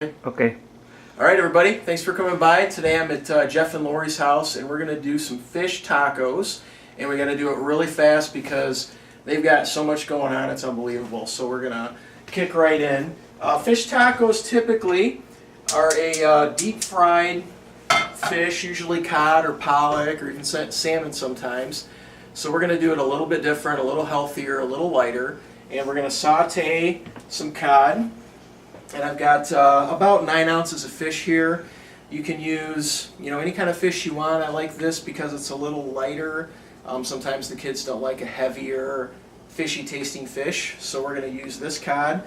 Okay. All right, everybody. Thanks for coming by. Today I'm at Jeff and Lori's house, and we're going to do some fish tacos. And we're going to do it really fast because they've got so much going on. It's unbelievable. So we're going to kick right in. Fish tacos typically are a deep-fried fish, usually cod or pollock or even salmon sometimes. So we're going to do it a little bit different, a little healthier, a little lighter. And we're going to saute some cod. And I've got about 9 ounces of fish here. You can use, any kind of fish you want. I like this because it's a little lighter. Sometimes the kids don't like a heavier, fishy tasting fish. So we're going to use this cod.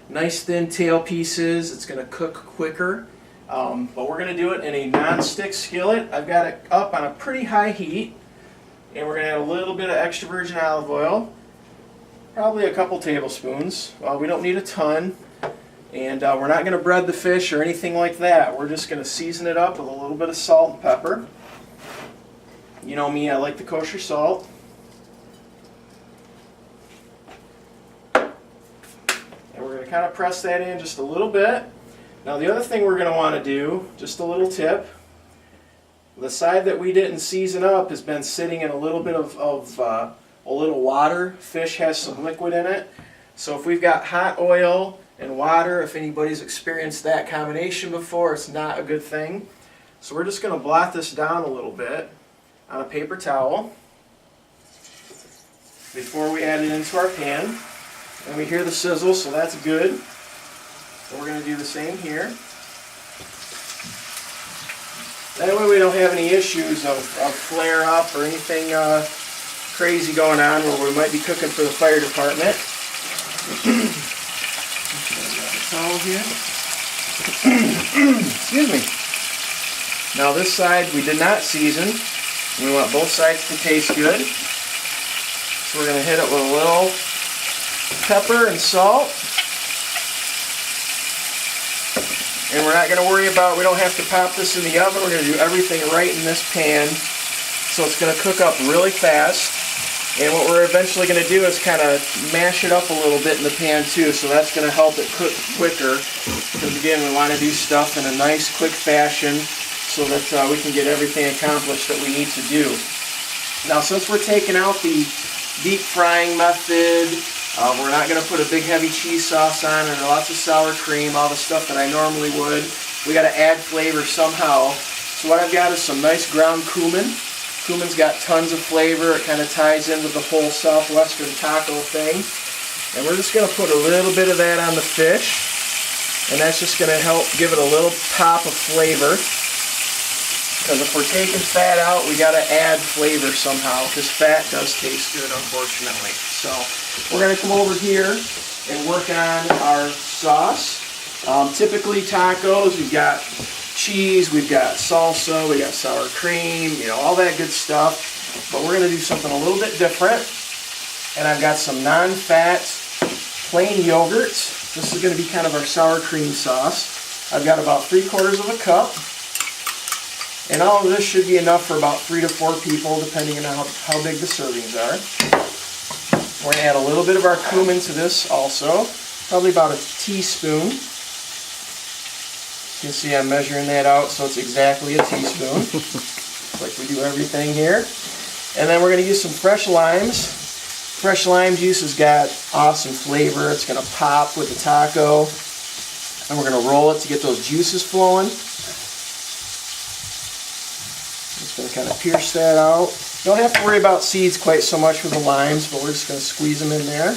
Nice thin tail pieces. It's going to cook quicker. But we're going to do it in a non-stick skillet. I've got it up on a pretty high heat. And we're going to add a little bit of extra virgin olive oil. Probably a couple tablespoons. We don't need a ton. And we're not going to bread the fish or anything like that. We're just going to season it up with a little bit of salt and pepper. You know me, I like the kosher salt. And we're going to kind of press that in just a little bit. Now the other thing we're going to want to do, just a little tip, the side that we didn't season up has been sitting in a little bit of a little water. Fish has some liquid in it. So if we've got hot oil and water, if anybody's experienced that combination before, it's not a good thing. So we're just going to blot this down a little bit on a paper towel before we add it into our pan. And we hear the sizzle, so that's good. So we're going to do the same here. That way we don't have any issues of flare up or anything crazy going on where we might be cooking for the fire department. Towel here. Excuse me. Now this side we did not season. We want both sides to taste good. So we're going to hit it with a little pepper and salt. And we're not going to worry about, we don't have to pop this in the oven. We're going to do everything right in this pan. So it's going to cook up really fast. And what we're eventually going to do is kind of mash it up a little bit in the pan too, so that's going to help it cook quicker. Because again, we want to do stuff in a nice, quick fashion so that we can get everything accomplished that we need to do. Now, since we're taking out the deep frying method, we're not going to put a big heavy cheese sauce on and lots of sour cream, all the stuff that I normally would. We got to add flavor somehow. So what I've got is some nice ground cumin. Cumin's got tons of flavor. It kind of ties in with the whole southwestern taco thing. And we're just going to put a little bit of that on the fish. And that's just going to help give it a little pop of flavor. Because if we're taking fat out, we got to add flavor somehow. Because fat does taste good, unfortunately. So we're going to come over here and work on our sauce. Typically tacos, we've got cheese, we've got salsa, we got sour cream, all that good stuff. But we're going to do something a little bit different. And I've got some non-fat plain yogurt. This is going to be kind of our sour cream sauce. I've got about 3/4 of a cup. And all of this should be enough for about 3 to 4 people, depending on how big the servings are. We're going to add a little bit of our cumin to this also, probably about a teaspoon. You can see I'm measuring that out so it's exactly a teaspoon, like we do everything here. And then we're going to use some fresh limes. Fresh lime juice has got awesome flavor. It's going to pop with the taco. And we're going to roll it to get those juices flowing. Just going to kind of pierce that out. You don't have to worry about seeds quite so much with the limes, but we're just going to squeeze them in there.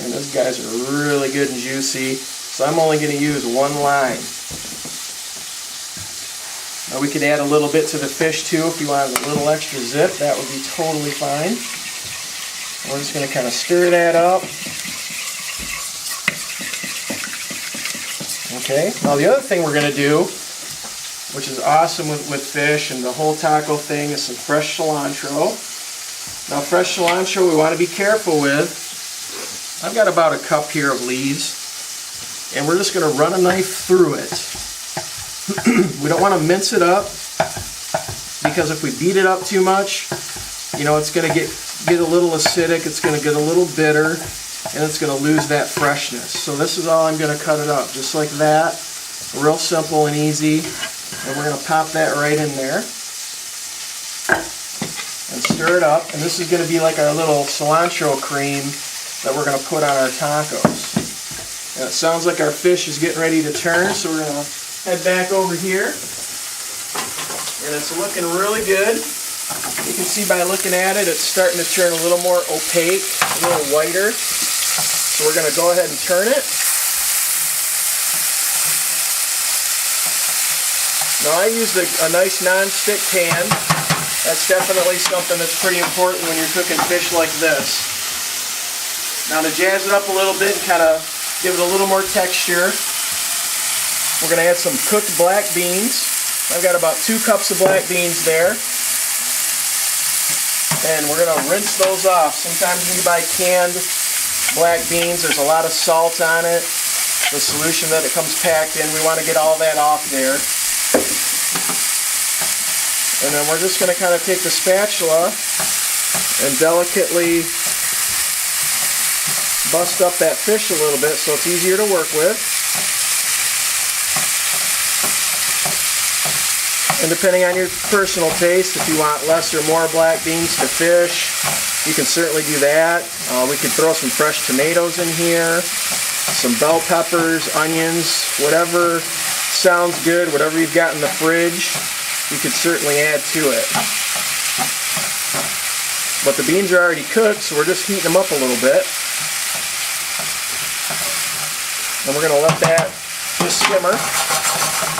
And those guys are really good and juicy, so I'm only going to use 1 lime. Now we could add a little bit to the fish too if you wanted a little extra zip. That would be totally fine. We're just going to kind of stir that up. Okay, now the other thing we're going to do, which is awesome with fish and the whole taco thing, is some fresh cilantro. Now fresh cilantro we want to be careful with. I've got about a cup here of leaves, and we're just going to run a knife through it. We don't want to mince it up, because if we beat it up too much, it's going to get get a little acidic, it's going to get a little bitter, and it's going to lose that freshness. So this is all I'm going to cut it up, just like that. Real simple and easy. And we're going to pop that right in there. And stir it up. And this is going to be like our little cilantro cream that we're going to put on our tacos. And it sounds like our fish is getting ready to turn, so we're going to head back over here. And it's looking really good. You can see by looking at it, it's starting to turn a little more opaque, a little whiter. So we're going to go ahead and turn it. Now I used a nice non-stick pan. That's definitely something that's pretty important when you're cooking fish like this. Now to jazz it up a little bit and kind of give it a little more texture, we're going to add some cooked black beans. I've got about 2 cups of black beans there. And we're going to rinse those off. Sometimes when you buy canned black beans, there's a lot of salt on it. The solution that it comes packed in, we want to get all that off there. And then we're just going to kind of take the spatula and delicately bust up that fish a little bit so it's easier to work with. And depending on your personal taste, if you want less or more black beans to fish, you can certainly do that. We could throw some fresh tomatoes in here, some bell peppers, onions, whatever sounds good, whatever you've got in the fridge, you could certainly add to it. But the beans are already cooked, so we're just heating them up a little bit. And we're going to let that just simmer.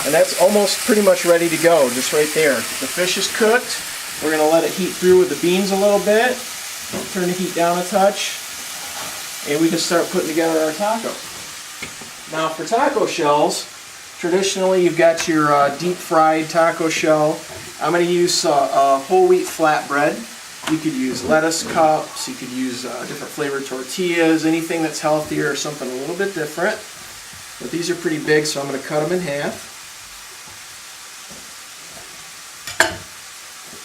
And that's almost pretty much ready to go, just right there. The fish is cooked. We're going to let it heat through with the beans a little bit. Turn the heat down a touch. And we can start putting together our taco. Now for taco shells, traditionally you've got your deep fried taco shell. I'm going to use whole wheat flatbread. You could use lettuce cups, you could use different flavored tortillas, anything that's healthier or something a little bit different. But these are pretty big, so I'm going to cut them in half.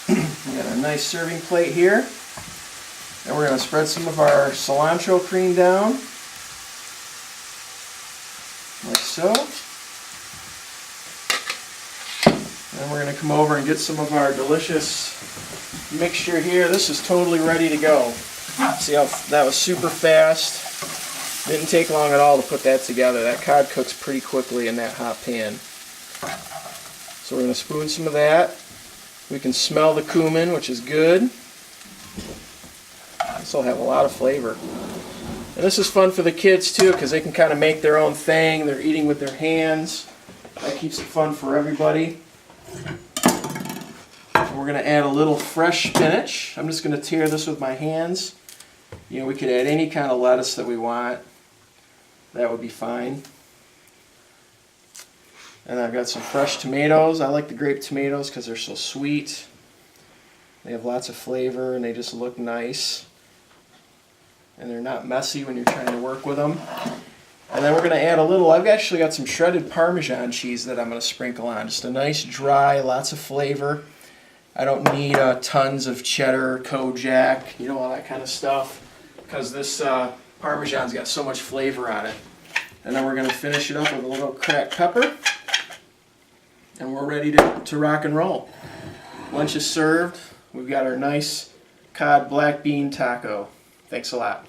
We got a nice serving plate here. And we're going to spread some of our cilantro cream down, like so. And we're going to come over and get some of our delicious mixture here. This is totally ready to go. See how that was super fast? Didn't take long at all to put that together. That cod cooks pretty quickly in that hot pan. So we're going to spoon some of that. We can smell the cumin, which is good. This will have a lot of flavor. And this is fun for the kids too, because they can kind of make their own thing. They're eating with their hands. That keeps it fun for everybody. And we're going to add a little fresh spinach. I'm just going to tear this with my hands. You know, we could add any kind of lettuce that we want. That would be fine. And I've got some fresh tomatoes. I like the grape tomatoes because they're so sweet. They have lots of flavor and they just look nice. And they're not messy when you're trying to work with them. And then we're going to add a little, I've actually got some shredded Parmesan cheese that I'm going to sprinkle on. Just a nice dry, lots of flavor. I don't need tons of cheddar, Kojak, you know, all that kind of stuff, because this Parmesan's got so much flavor on it. And then we're going to finish it up with a little cracked pepper. And we're ready to rock and roll. Lunch is served. We've got our nice cod black bean taco. Thanks a lot.